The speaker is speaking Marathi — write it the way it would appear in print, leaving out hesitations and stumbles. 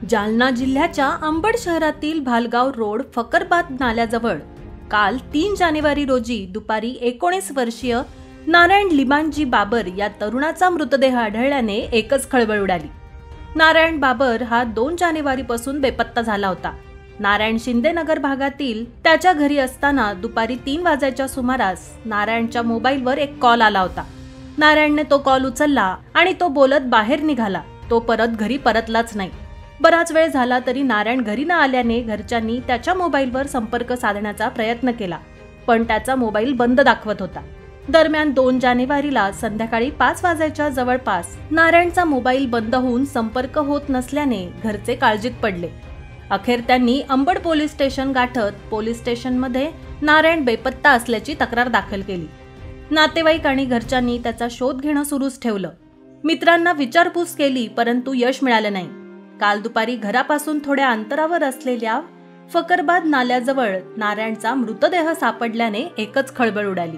जालना जिल्ह्याच्या अंबड शहरातील भालगाव रोड फकरबाद नाल्याजवळ काल 3 जानेवारी रोजी दुपारी 19 वर्षीय नारायण लिमानजी बाबर या तरुणाचा मृतदेह आढळल्याने एकच खळबळ उडाली। नारायण बाबर हा 2 जानेवारीपासून बेपत्ता झाला होता। नारायण शिंदे नगर भागातील त्याच्या घरी असताना दुपारी 3 वाजेच्या सुमारास नारायणच्या मोबाईलवर एक कॉल आला होता। नारायणने तो कॉल उचलला आणि तो बोलत बाहेर निघाला। तो परत घरी परतलाच नाही। बराच वेळ झाला तरी नारायण घरी न आल्याने घरच्यांनी त्याच्या मोबाईलवर संपर्क साधण्याचा प्रयत्न केला, पण त्याचा मोबाईल बंद दाखवत होता। दरम्यान 2 जानेवारीला संध्याकाळी 5 वाजेच्या जवळपास नारायणचा मोबाईल बंद होऊन संपर्क होत नसल्याने घरचे काळजीत पडले। अखेर त्यांनी अंबड पोलीस स्टेशन गाठत पोलीस स्टेशनमध्ये नारायण बेपत्ता असल्याची तक्रार दाखल केली। नातेवाईक आणि घरच्यांनी त्याचा शोध घेणं सुरूच ठेवलं। मित्रांना विचारपूस केली, परंतु यश मिळालं नाही। काल दुपारी घरापासून थोड्या अंतरावर असलेल्या फकरबाद नाल्याजवळ नारायणचा मृतदेह सापडल्याने एकच खळबळ उडाली।